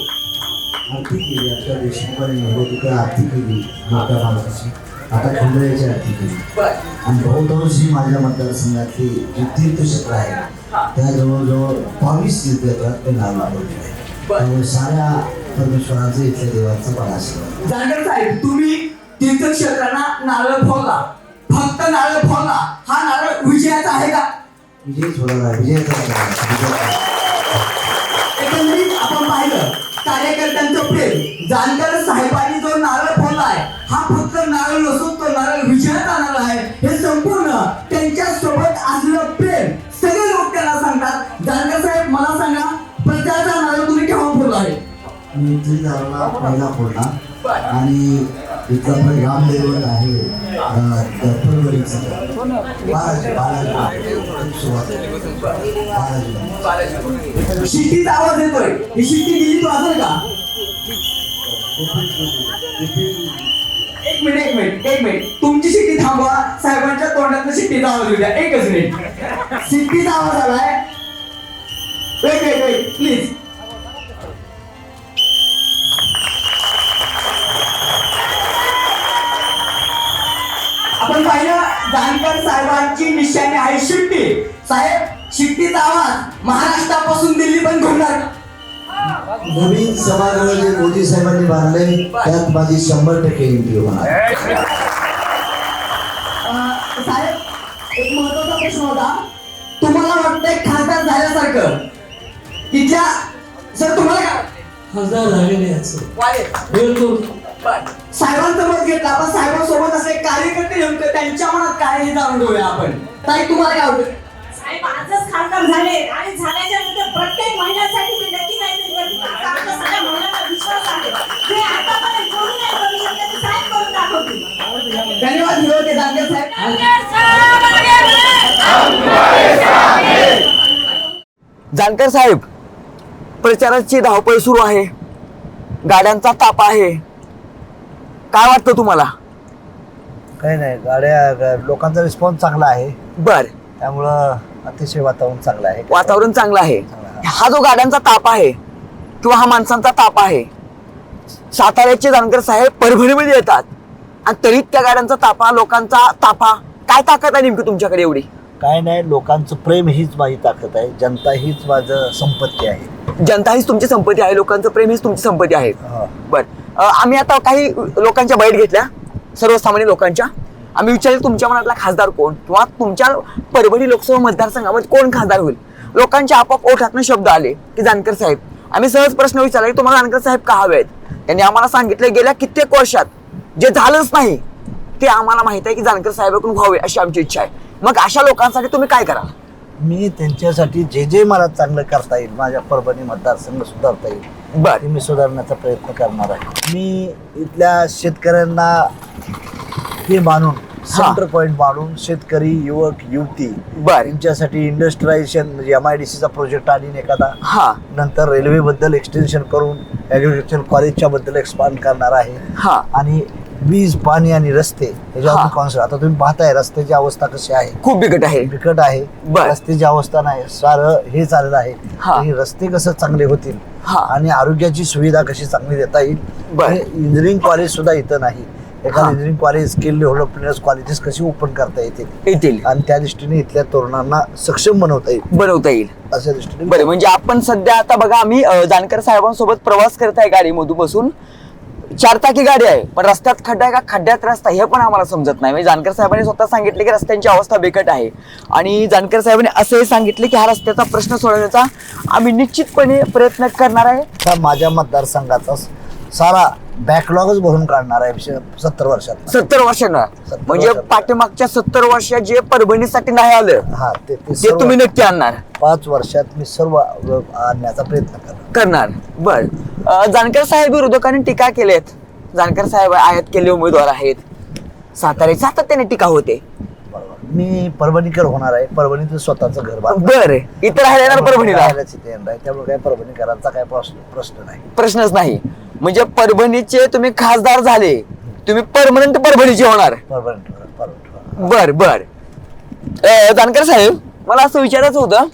आरती केली. आता देशमुखाने तिकडे आरती केली मोठ्या मालकाची, आता खंडोबाची आरती केली. आणि बहुतांशी माझ्या मतदारसंघातली जी तीर्थक्षेत्र आहे त्या जवळजवळ 22 तीर्थक्षेत्रात ते नाव लावलेले आहे. त्यामुळे साऱ्या परमेश्वराचं इथल्या देवाचा पण आशीर्वाद. जानकर साहेब, तुम्ही तीर्थक्षेत्रांना नारळ फोडला, फक्त नारळ फोडला, हा नारळ विजयाचा आहे का? विजयच होणार, विजयाचा. एकंदरीत आपण पाहिलं कार्यकर्त्यांचं प्रेम. जानकर साहेबांनी जो नारळ फोडलाय हा फक्त नारळ नसून तो नारळ विजयाचा नारळ आहे. हे संपूर्ण त्यांच्या सोबत असलेलं प्रेम सगळे लोक त्यांना सांगतात. जानकर साहेब, मला सांगा, प्रचाराचा नारळ तुम्ही केव्हा फोडला आहे? मी त्रिदाराला पहिला फोडला आणि इथला पण रामदेवळ आहे परभणीचा शिट्टीचा आवाज येतोय, ही शिट्टी दिली तू असेल का? एक मिनिट तुमची शिट्टी थांबवा, साहेबांच्या तोंडात शिट्टीचा आवाज येऊ द्या. एकच मिनिट, शिट्टीचा आवाज आलाय. Wait please. आपण पाहिलं जानकर साहेबांची निशाणी आहे शिट्टी. साहेब, शिट्टीचा आवाज महाराष्ट्रापासून दिल्ली पण घडणार. नवीन सभागृह जे मोदी साहेबांनी बांधले त्यात माझी 100% एंट्री होणार. साहेब, एक महत्वाचा प्रश्न होता. तुम्हाला वाटतंय खासदार झाल्यासारखं तिथल्या सर तुम्हाला काय खासदार झालेले बिलकुल साहेबांचं मत घेतलं. आपण साहेबांसोबत असे कार्यकर्ते नेमकं त्यांच्या मनात काय हे जाणून घेऊया आपण. ताई, तुम्हाला काय वाटतं? साहेब आजच खासदार झाले आणि झाल्याच्या नंतर प्रत्येक महिन्यासाठी ते नक्की काहीतरी करतील. असा आमच्या सगळ्या महिलांना विश्वास आहे. ते आतापर्यंत कोणी नाही करू शकत, ते साहेब करून दाखवतील. धन्यवाद विरोधी जानकर साहेब. जानकर साहेब, प्रचाराची धावपळ सुरू आहे, गाड्यांचा ताप आहे, काय वाटतं तुम्हाला? काही नाही, गाड्या लोकांचा रिस्पॉन्स चांगला आहे, बर, त्यामुळं अतिशय वातावरण चांगलं आहे. वातावरण चांगलं आहे. हा जो गाड्यांचा ताप आहे किंवा हा माणसांचा ताप आहे, साताऱ्याचे जानकर साहेब परभणीमध्ये येतात आणि तरी त्या गाड्यांचा तापा, लोकांचा तापा, काय ताकद आहे नेमकी तुमच्याकडे एवढी? काय नाही, लोकांचं प्रेम हीच माझी ताकद आहे, जनता हीच माझं संपत्ती आहे. जनता हीच तुमची संपत्ती आहे, लोकांचं प्रेम हीच तुमची संपत्ती आहे. हा. बर, आम्ही आता काही लोकांच्या बाईट घेतल्या, सर्वसामान्य लोकांच्या. आम्ही विचारले तुमच्या मनातला खासदार कोण, किंवा तुमच्या परभणी लोकसभा मतदारसंघामध्ये कोण खासदार होईल. लोकांच्या आपोआप ओठातून शब्द आले की जानकर साहेब. आम्ही सहज प्रश्न विचारला की तुम्हाला जानकर साहेब का हवे आहेत. त्यांनी आम्हाला सांगितलं गेल्या कित्येक वर्षात जे झालंच नाही ते आम्हाला माहित आहे की जानकर साहेबांकडून व्हावे अशी आमची इच्छा आहे. मग अशा लोकांसाठी तुम्ही काय कराल? मी त्यांच्यासाठी जे मला चांगलं करता येईल, माझ्या परभणी मतदारसंघ सुधारता येईल, बर, ते मी सुधारण्याचा प्रयत्न करणार आहे. मी इथल्या शेतकऱ्यांना हे मानून, सेंटर पॉइंट मानून, शेतकरी, युवक, युवती बर, यांच्यासाठी इंडस्ट्रियलायझेशन म्हणजे MIDC चा प्रोजेक्ट आणीन एखादा, हा नंतर रेल्वे बद्दल एक्सटेन्शन करून ॲग्रिकल्चर कॉलेजच्या बद्दल एक्सपांड करणार आहे. हा, आणि वीज, पाणी आणि रस्ते ह्याच्यावर कॉन्सेप्ट. आता तुम्ही पाहताय रस्त्याची अवस्था कशी आहे, खूप बिकट आहे. बिकट आहे. बर. रस्त्याची अवस्था नाही, सारं हे चाललेलं आहे. हा. तर हे रस्ते कसं चांगले होतील हा. आणि आरोग्याची सुविधा कशी चांगली देता येईल. बर. इंजिनिअरिंग कॉलेज सुद्धा इथं नाही. एखादं engineering college, skill development colleges कशी ओपन करता येतील आणि त्या दृष्टीने इथल्या तरुणांना सक्षम बनवता येईल अशा दृष्टीने. बरं, म्हणजे आपण सध्या आता बघा, आम्ही जानकर साहेबांसोबत प्रवास करत आहे गाडीमधून बसून. 4 चाकी गाडी आहे, पण रस्त्यात खड्डा आहे का खड्ड्यात रस्ता हे पण आम्हाला समजत नाही. म्हणजे जानकर साहेबांनी स्वतः सांगितले की रस्त्यांची अवस्था बिकट आहे आणि जानकर साहेबांनी असंही सांगितले की हा रस्त्याचा प्रश्न सोडवण्याचा आम्ही निश्चितपणे प्रयत्न करणार आहे. आता माझ्या मतदारसंघाचा सारा बॅकलॉगच भरून काढणार आहे 70 वर्षात. 70 वर्षांना, 70 म्हणजे वर्षात. पाठीमागच्या 70 वर्षात जे परभणीसाठी नाही आलं हा, ते ते तुम्ही नक्की आणणार 5 वर्षात मी सर्व आणण्याचा प्रयत्न करणार. बर, जानकर साहेब विरोधकांनी टीका केलेत. जानकर साहेब आयात केले उमेदवार आहेत, साताऱ्याची सातत्याने टीका होते. मी परभणीकर होणार आहे, परभणीत स्वतःचं घर बर, इतर राहणार परभणीला, त्यामुळे काय परभणीकरांचा काय प्रश्न नाही. प्रश्नच नाही. म्हणजे परभणीचे तुम्ही खासदार झाले, तुम्ही परमनंट परभणीचे होणार. बर बर. जानकर साहेब, मला असं विचारायचं होतं,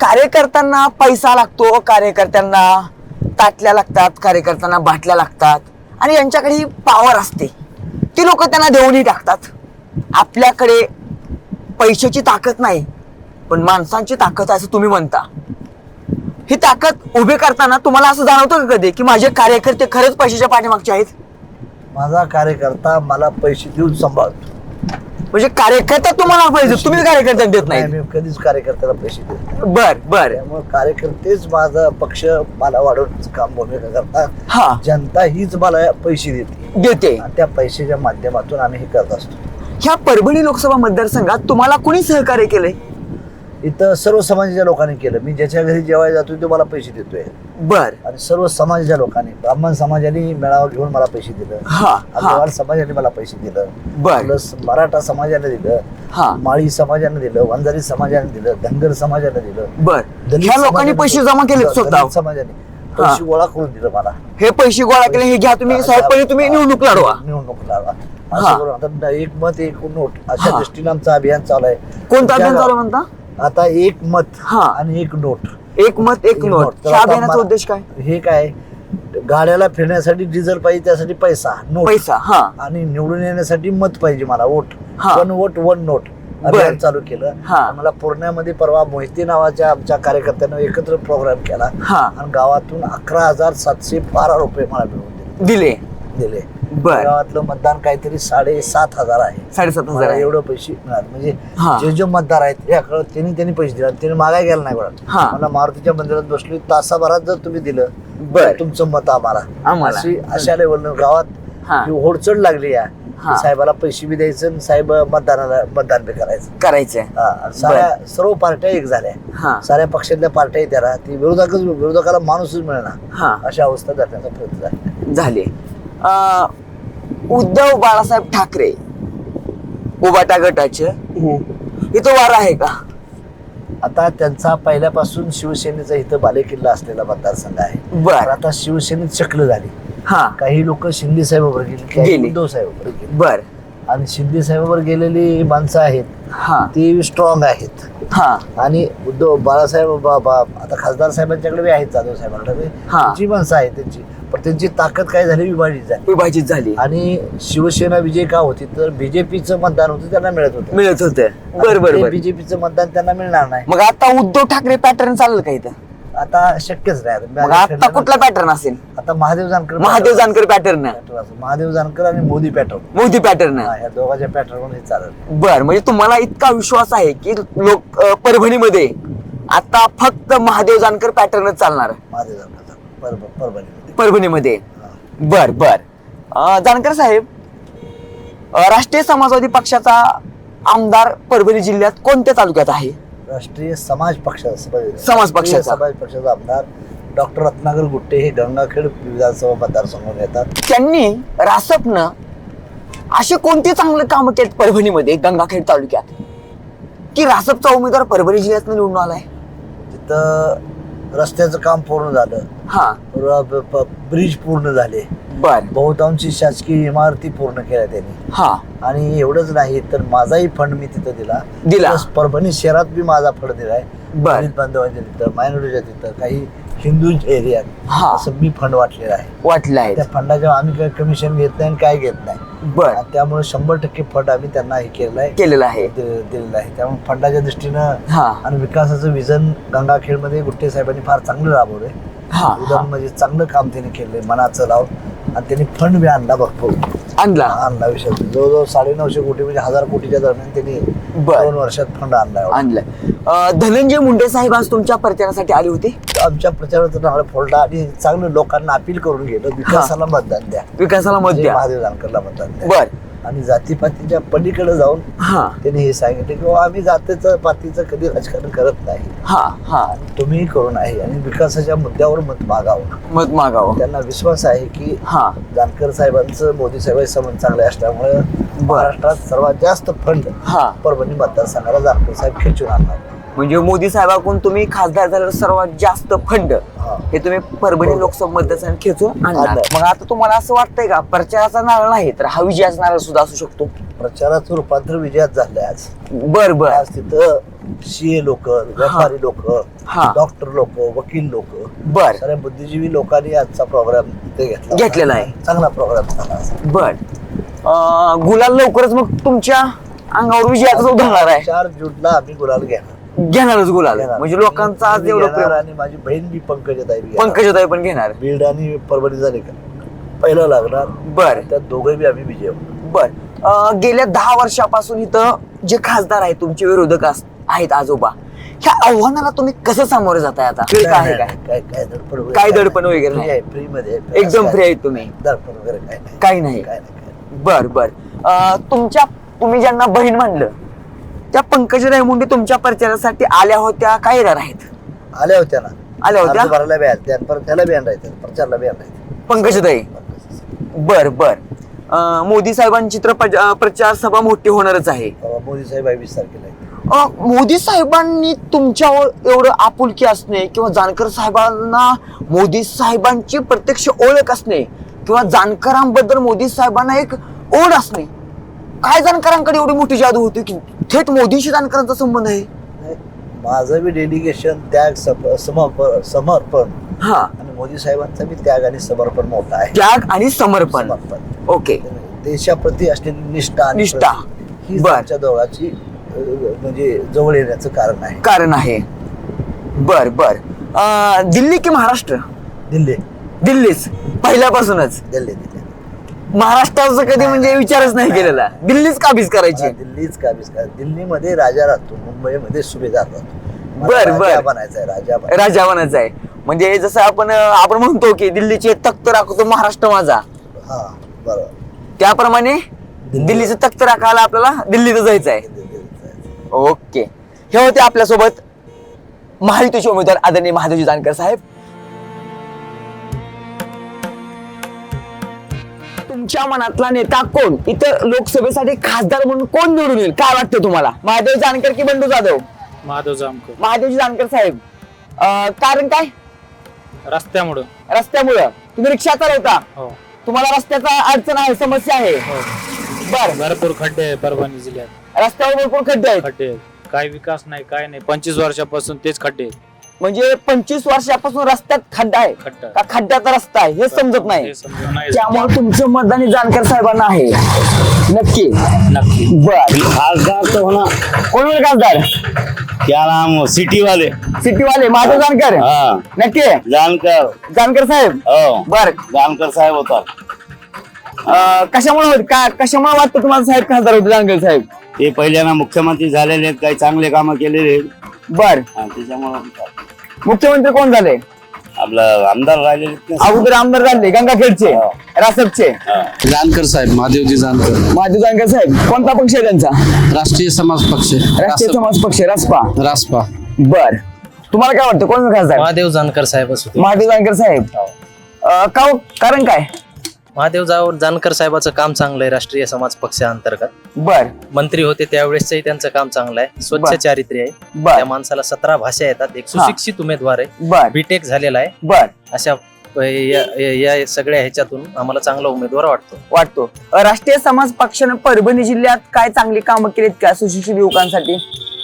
कार्यकर्त्यांना पैसा लागतो, कार्यकर्त्यांना ताटल्या लागतात, कार्यकर्त्यांना बाटल्या लागतात आणि यांच्याकडे ही पॉवर असते, ती लोक त्यांना देऊनही टाकतात. आपल्याकडे पैशाची ताकद नाही पण माणसांची ताकद आहे असं तुम्ही म्हणता. ही ताकद उभी करताना तुम्हाला असं जाणवतं का कधी की माझे कार्यकर्ते खरंच पैशाच्या पाठीमागचे आहेत? माझा कार्यकर्ता मला पैसे देऊन सांभाळतो. म्हणजे कार्यकर्ता तुम्हाला पैसे, तुम्ही कार्यकर्त्यांना देत नाही? मी कधीच कार्यकर्त्याला पैसे देत नाही. बर बर. त्यामुळे कार्यकर्तेच माझा पक्ष मला वाढवण्याचं काम भूमिका करतात. हा, जनता हीच मला पैसे देते. आणि त्या पैशाच्या माध्यमातून आम्ही हे करत असतो. ह्या परभणी लोकसभा मतदारसंघात तुम्हाला कोणी सहकार्य केलंय? इथं सर्व समाजाच्या लोकांनी केलं. मी ज्याच्या घरी जेवायला जातोय तो मला पैसे देतोय. बर. आणि सर्व समाजाच्या लोकांनी, ब्राह्मण समाजाने मेळावा घेऊन मला पैसे दिलं, हा, अग्रवाल समाजाने मला पैसे दिलं, बर. प्लस मराठा समाजाने दिलं, हा, माळी समाजाने दिलं, वंजारी समाजाने दिलं, धनगर समाजाने दिलं, बर. दलित ह्या लोकांनी समाजाने पैसे दिलं, जमा केले दलित स्वतः? समाजाने पैसे गोळा करून दिलं मला. हे पैसे गोळा केले, हे घ्या तुम्ही साहेबपणे, तुम्ही निवडणूक लढवा. निवडणूक लढवा हा. असं करून आता एक मत एक नोट अशा हा. दृष्टीने आमचं अभियान चालू आहे. कोणतं अभियान चालू म्हणता? आता एक मत हा. आणि एक नोट. एक मत एक नोट. तर ह्या आता अभियानाचा मला- उद्देश काय? हे काय, गाड्याला फिरण्यासाठी डिझेल पाहिजे, त्यासाठी पैसा, नोट. पैसा. हा, आणि निवडून येण्यासाठी मत पाहिजे मला, वोट. हा. 1 वोट 1 नोट अभियान चालू केलं. हा. मला पूर्ण्यामध्ये परवा मोहिते नावाच्या आमच्या कार्यकर्त्यांना एकत्र प्रोग्राम केला हा. आणि गावातून 11,712 रुपये मला मिळवून दिले. बर. गावातलं मतदान काहीतरी 7,500 आहे. 7,500 मला आहे. एवढं पैसे मिळाले. म्हणजे हा. जे मतदार आहेत याकडे त्यांनी पैसे दिले, त्यांनी मागाय गेला नाही बघा. हा. मला मारुतीच्या मंदिरात बसलो, तासाभरात जर तुम्ही दिलं बर. तर तुमचं मत आम्हाला अशा लेवलनं गावात हा. होडचड लागली या. हा. साहेबाला पैसे बी द्यायचं आणि साहेब मतदान बी करायचं. बर. सर्व पार्ट्या एक झाल्या. हा. साऱ्या पक्षातल्या पार्ट्या त्याला ती विरोधकाला माणूसच मिळेना. हा. अशा अवस्था करण्याचा प्रयत्न आहे. झाले. उद्धव बाळासाहेब ठाकरे उबाटा गटाचे इथं वार आहे का? आता त्यांचा पहिल्यापासून शिवसेनेचा इथं बालेकिल्ला असलेला मतदारसंघ आहे. बर. तर आता शिवसेनेत चक्र झाली. हा काही लोक शिंदे साहेबांवर गेली, काही गेली. उद्धव साहेबांवर गेली. बर. आणि शिंदे साहेबांवर गेलेली माणसं आहेत हा ती स्ट्रॉंग आहेत. हा आणि उद्धव बाळासाहेब आता खासदार साहेबांच्याकडे बी आहेत, जाधव साहेबांकडे बी हा. त्यांची माणसं आहेत त्यांची, पण त्यांची ताकद काय झाली, विभाजित झाली. विभाजित झाली. आणि शिवसेना विजय का होती तर बीजेपीचं मतदान होतं त्यांना मिळत होतं. मिळत होते. बर बर बर. बीजेपीचं मतदान त्यांना मिळणार नाही. मग आता उद्धव ठाकरे पॅटर्न चालेल का इथं? आता शक्यच नाही. मग आता कुठला पॅटर्न असेल? आता महादेव जानकर पॅटर्न महादेव जानकर आणि मोदी पॅटर्न, मोदी पॅटर्न. या दोघांच्या पॅटर्न मध्ये चालेल. बर. म्हणजे तुम्हाला इतका विश्वास आहे की लोक परभणीमध्ये आता फक्त महादेव जानकर पॅटर्नच चालणार महादेव जानकर परभणीमध्ये. परभणीमध्ये. बर बर. जानकर साहेब, राष्ट्रीय समाजवादी पक्षाचा आमदार परभणी जिल्ह्यात कोणत्या तालुक्यात आहे? राष्ट्रीय समाज पक्षाचा समाज पक्षाचा आमदार डॉक्टर रत्नाकर गुट्टे हे गंगाखेड विधानसभा मतदारसंघात येतात. त्यांनी रासपनं असे कोणते चांगले काम केले परभणीमध्ये गंगाखेड तालुक्यात की रासपचा उमेदवार परभणी जिल्ह्यात निवडून आलाय? तिथं रस्त्याचं काम पूर्ण झालं. हा. ब्रिज पूर्ण झाले. बर. बहुतांशी शासकीय इमारती पूर्ण केल्या त्यांनी. हा. आणि एवढंच नाही तर माझाही फंड मी तिथं दिला. प्लस परभणी शहरात बी माझा फंड दिलाय. बर. दलित बांधवांच्या तिथं, मायनॉरिटीच्या तिथं, काही हिंदू एरियात हा. असं मी फंड वाटलेला आहे. वाटलं आहे. त्या फंडाच्या आम्ही काही कमिशन घेत नाही आणि काय घेत नाही. बर. आणि त्यामुळे 100% फंड आम्ही त्यांना हे केलेलं आहे. दिलेलं आहे. त्यामुळे फंडाच्या दृष्टीनं हा. आणि विकासाचं विजन गंगाखेडमध्ये गुट्टे साहेबांनी फार चांगलं राबवलंय. हा. उदाहरण म्हणजे चांगलं काम त्यांनी केलंय मनाचं लावून. आणि त्यांनी फंड बी आणला भरपूर आणला विषय जवळजवळ 950 कोटी म्हणजे 1000 कोटीच्या दरम्यान त्यांनी 2 वर्षात फंड आणलाय. धनंजय मुंडे साहेब आज तुमच्या प्रचारासाठी आले होते. आमच्या प्रचाराचं नारळ फोडला आणि चांगलं लोकांना अपील करून गेलं विकासाला मतदान द्या, विकासाला मत द्या, महादेव जानकरला मतदान द्या. बर. आणि जातीपातीच्या पलीकडे जाऊन त्यांनी हे सांगितलं की आम्ही जातीचं पातीचं कधी राजकारण करत नाही. तुम्ही करून आहे आणि विकासाच्या मुद्द्यावर मत मागावं. त्यांना विश्वास आहे की जानकर साहेबांचं मोदी साहेबांचं संबंध चांगले असल्यामुळे महाराष्ट्रात सर्वात जास्त फंड परभणी मतदारसंघाला जानकर साहेब खेचून आणणार. म्हणजे मोदी साहेबांकडून तुम्ही खासदार झाल्यावर सर्वात जास्त फंड हे तुम्ही परभणी लोकसभा मतदारसंघ खेचून आणणार. मग आता तुम्हाला असं वाटतंय का प्रचाराचा नारळ नाही तर हा विजयाचा नारळ सुद्धा असू शकतो? प्रचाराचं रूपांतर विजयात झालंय आज. बर बर. आज तिथं सीए लोक, व्यापारी लोक, डॉक्टर लोक, वकील लोक, बर, साऱ्या बुद्धिजीवी लोकांनी आजचा प्रोग्राम घेतलेला आहे. चांगला प्रोग्राम झाला. बर. गुलाल लवकरच मग तुमच्या अंगावर विजयाचा उधळणार आहे. 4 जूनला आम्ही गुलाल घेणारच गुलाल. म्हणजे लोकांचा आज एवढं प्रेम. आणि माझी बहीण बी पंकजाताई पण घेणार. बीड आणि परभणी झाले का पहिलं लागणार. बर. त्यात दोघे बी आम्ही विजय. बर. गेल्या 10 वर्षापासून इथं जे खासदार आहेत तुमचे विरोधक आहेत आजोबा, ह्या आव्हानाला तुम्ही कसं सामोरे जाताय? आता काय दडपण वगैरे नाही? फ्री मध्ये एकदम फ्री आहेत तुम्ही? दडपण वगैरे काही नाही. बर बर. तुम्ही ज्यांना बहीण मानलं त्या पंकजाताई मुंडे तुमच्या प्रचारासाठी आल्या होत्या, काय येणार आहेत? आल्या होत्या ना. आल्या होत्या. भरायला बी आल्या, परत त्याला बी आणायचं, प्रचारला बी आणायचं. पंकजाताई. बर बर. मोदी साहेबांची प्रचार सभा मोठी होणारच आहे. मोदी साहेब 22 तारखेला. मोदी साहेबांनी तुमच्यावर एवढं आपुलकी असणे किंवा जानकर साहेबांना मोदी साहेबांची प्रत्यक्ष ओळख असणे किंवा जानकरांबद्दल मोदी साहेबांना एक ओढ असणे, काय जानकरांकडे एवढी मोठी जादू होती की थेट मोदीशी जानकरांचा संबंध आहे? माझं बी डेडिकेशन, त्याग, समर्पण आणि मोदी साहेबांचा बी त्याग आणि समर्पण मोठा आहे. त्याग आणि समर्पण. ओके. देशाप्रती असलेली निष्ठा ही आमच्या दोघांची म्हणजे जवळ येण्याचं कारण आहे. बर बर. दिल्ली की महाराष्ट्र? दिल्लीच पहिल्यापासूनच. दिल्ली. महाराष्ट्राचा कधी म्हणजे विचारच नाही केलेला. दिल्लीच काबीज करायची. दिल्लीमध्ये राजा राहतो, मुंबईमध्ये सुभेदार राहतो. बर बर. राजा बनायचा आहे. म्हणजे जसं आपण म्हणतो की दिल्लीचे तख्त राखतो महाराष्ट्र माझा, बरोबर त्याप्रमाणे दिल्लीचं तख्त राखायला आपल्याला दिल्लीत जायचं आहे. ओके. हे होते आपल्यासोबत महायुतीचे उमेदवार आदरणीय महादेवजी जानकर साहेब. तुमच्या मनातला नेता कोण? इतर लोकसभेसाठी खासदार म्हणून कोण निवडून येईल? काय वाटतं तुम्हाला? महादेव जानकर की बंडू जाधव? महादेव जामकर. महादेवजी जानकर साहेब. कारण काय? रस्त्यामुळं. रस्त्यामुळं. तुम्ही रिक्षा चालवता, हो. तुम्हाला रस्त्याचा अडचण आहे, समस्या आहे. बर. भरपूर खड्डे आहे परभणी जिल्ह्यात. रस्त्यावर भरपूर खड्डे आहेत. खड्डे आहेत. काय विकास नाही, काय नाही. 25 वर्षापासून तेच खड्डे आहेत. म्हणजे 25 वर्षापासून रस्त्यात खड्डा आहे खड्डा. का खड्ड्याचा रस्ता आहे हे समजत नाही. हे समजत नाही. त्यामुळे तुमचं मतदान हे जानकर साहेबांना आहे. नक्की. नक्की. बर. खासदार तो होना कोण होईल खासदार? क्या नाम सिटी वाले. सिटीवाले महादेव जानकर. हाँ नक्की जानकर. जानकर साहेब. हो बर. जानकर साहेब होता. कशामुळे होत का कशामुळे वाटतं तुम्हाला साहेब खासदार होते जानकर साहेब? ते पहिल्यांदा मुख्यमंत्री झालेले आहेत, काही चांगले कामं केलेले आहेत. बर. त्याच्यामुळे मुख्यमंत्री कोण झाले? आपलं आमदार राहिलेले आहेत ना. अगोदर आमदार झाले गंगाखेडचे, रासपचे. जानकर साहेब, महादेवजी जानकर. महादेव जानकर साहेब. कोणता पक्ष आहे त्यांचा? राष्ट्रीय समाज पक्ष. राष्ट्रीय समाज पक्ष, रासपा. रासपा. बर. तुम्हाला काय वाटतं कोण खासदार? महादेव जानकर साहेब असू. महादेव जानकर साहेब. का कारण काय? महादेव जानकर साहेबाचं काम चांगलं आहे राष्ट्रीय समाज पक्षाअंतर्गत. बर. मंत्री होते त्यावेळेसही त्यांचं काम चांगलं आहे. स्वच्छ बर. चारित्र्य आहे. बर. त्या माणसाला 17 भाषा येतात. एक सुशिक्षित उमेदवार आहे. बर. बीटेक झालेला आहे. बर. अशा या सगळ्या ह्याच्यातून आम्हाला चांगला उमेदवार वाटतो. राष्ट्रीय समाज पक्षाने परभणी जिल्ह्यात काय चांगली कामं केलीत का सुशिक्षित युवकांसाठी?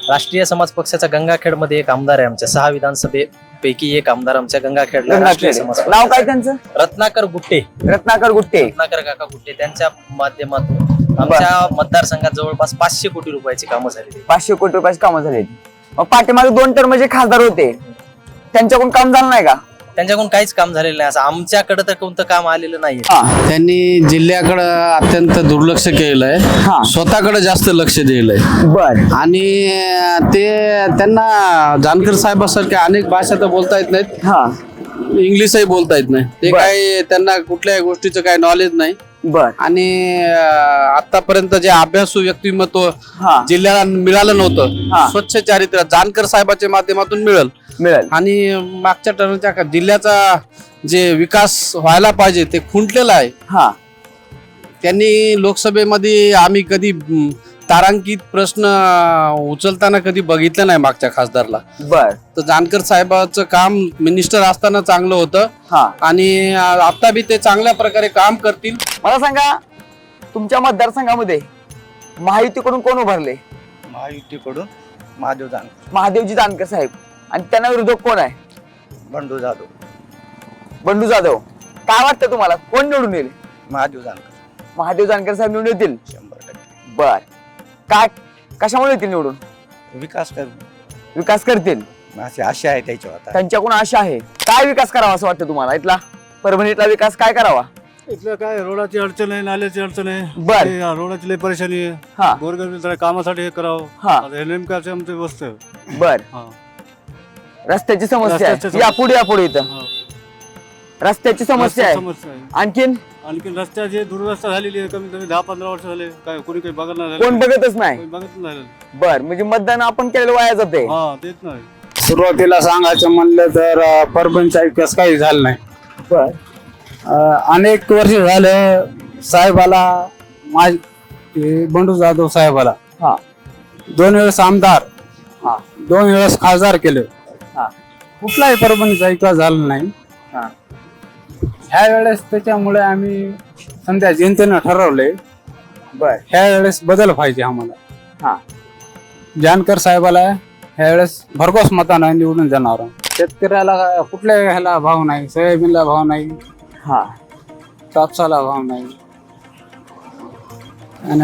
राष्ट्रीय समाज पक्षाचा गंगाखेडमध्ये एक आमदार आहे. आमच्या 6 विधानसभेपैकी एक आमदार आमच्या गंगाखेडला राष्ट्रीय समाज नाव काय त्यांचं? रत्नाकर गुट्टे. रत्नाकर गुट्टे. रत्नाकर काका गुट्टे. त्यांच्या माध्यमातून आमच्या मतदारसंघात जवळपास 500 कोटी रुपयाची कामं झालेली. 500 कोटी रुपयाची कामं झाली. मग पाठीमागे 2 टर्म जे खासदार होते त्यांच्याकडून काम झालं नाही का? त्यांच्याकडून काहीच काम झालेलं नाही. असं आमच्याकडे तर कोणतं काम आलेलं नाही. त्यांनी जिल्ह्याकडे अत्यंत दुर्लक्ष केलंय. स्वतःकडे जास्त लक्ष दिलंय. बर. आणि ते त्यांना जानकर साहेबासारख्या अनेक भाषा तर बोलता येत नाहीत. इंग्लिशही बोलता येत नाही. ते काही त्यांना कुठल्याही गोष्टीचं काही नॉलेज नाही. बर. आणि आतापर्यंत जे अभ्यासू व्यक्तिमत्व जिल्ह्याला मिळालं नव्हतं, स्वच्छ चारित्र्य जानकर साहेबाच्या माध्यमातून मिळेल. आणि मागच्या टर्मच्या जिल्ह्याचा जे विकास व्हायला पाहिजे ते खुंटलेला आहे. त्यांनी लोकसभेमध्ये आम्ही कधी तारांकित प्रश्न उचलताना कधी बघितलं नाही मागच्या खासदारला. बर. तर जानकर साहेबांचं काम मिनिस्टर असताना चांगलं होतं आणि आता बी ते चांगल्या प्रकारे काम करतील. मला सांगा तुमच्या मतदारसंघामध्ये महायुतीकडून कोण उभारले? महायुतीकडून महादेव जानकर. महादेवजी जानकर साहेब. आणि त्यांना विरोधक कोण आहे? बंडू जाधव. बंडू जाधव. काय वाटतं तुम्हाला कोण निवडून येईल? महादेव जानकर. महादेव जानकर साहेब निवडून येतील? 100%. बर. काय कशामुळे येतील निवडून? विकास कर विकास करतील अशी आशा आहे त्याच्यावर. आता त्यांच्याकडून आशा आहे. काय विकास करावा असं वाटतं तुम्हाला? इथला परभणीतला विकास काय करावा? इथलं काय रोडाची अडचण आहे, नाल्याची अडचण आहे. बर. रोडाची लई परेशानी आहे. गोरगरीब कामासाठी हे करावं. हे नेमकं आमची वस्तू आहे. बर. रस्त्याची समस्या आहे. यापुढे इथं रस्त्याची समस्या आहे. आणखीन रस्त्याची दुरवस्था झालेली आहे. कमीत कमी 10-15 वर्ष झाले. काय कोणी काही बघत नाही. कोण बघतच नाही. बघत नाही. बर. म्हणजे मतदान आपण केलेलं वाया जाते. तेच नाही. सुरुवातीला सांगायचं म्हणलं तर परभणीचा विकास काही झाला नाही. बर. अनेक वर्ष झाले साहेबाला बंडू जाधव साहेबाला 2 वेळेस आमदार, 2 वेळेस खासदार केले. कुठलाही परभणीचा विकास झाला नाही. ह्या वेळेस त्याच्यामुळे आम्ही समजा जनतेनं ठरवलंय बर ह्या वेळेस बदल पाहिजे आम्हाला. जानकर साहेबाला ह्या वेळेस भरघोस मतानं निवडून जाणार. शेतकऱ्याला कुठल्या ह्याला भाव नाही, सोयाबीनला भाव नाही, कापसाला भाव नाही,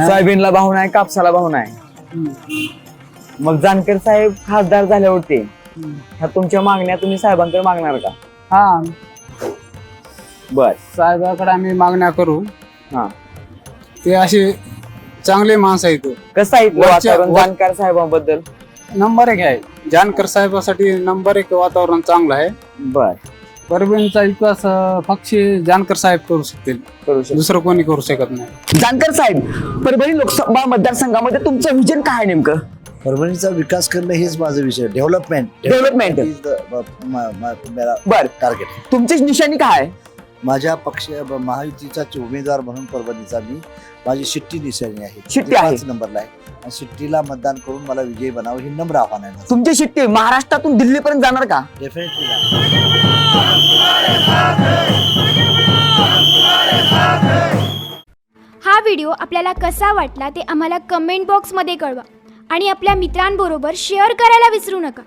सोयाबीनला भाव नाही, कापसाला भाव नाही. मग जानकर साहेब खासदार झाल्यावरती ह्या तुमच्या मागण्या तुम्ही साहेबांकडे मागणार का? हा बर. साहेबाकडे आम्ही मागण्या करू. ते अशी चांगले माणसं आहेत. कसं आहे वातावरण जानकर साहेबांबद्दल? नंबर 1 आहे. जानकर साहेबासाठी नंबर 1 वातावरण चांगलं आहे. बर. परभणीचा विकास फक्त जानकर साहेब करू शकतील, दुसरं कोणी करू शकत नाही. जानकर साहेब, परभणी लोकसभा मतदारसंघामध्ये तुमचं विजन काय आहे नेमकं? परभणीचा विकास करणं हेच माझा विषय. डेव्हलपमेंट बर. टार्गेट. तुमची निशाणी काय आहे? माझ्या पक्ष महायुतीचा उमेदवार म्हणून परभणीचा माझी शिट्टी निशाणी आहे. शिट्टी आहे. 5 नंबरला आहे आणि शिट्टीला मतदान करून मला विजयी बनावं ही नम्र आव्हान आहे माझं. तुमची शिट्टी महाराष्ट्रातून दिल्लीपर्यंत जाणार का? डेफिनेटली. हा व्हिडिओ आपल्याला कसा वाटला ते आम्हाला कमेंट बॉक्समध्ये कळवा आणि आपल्या मित्रांबरोबर शेअर करायला विसरू नका.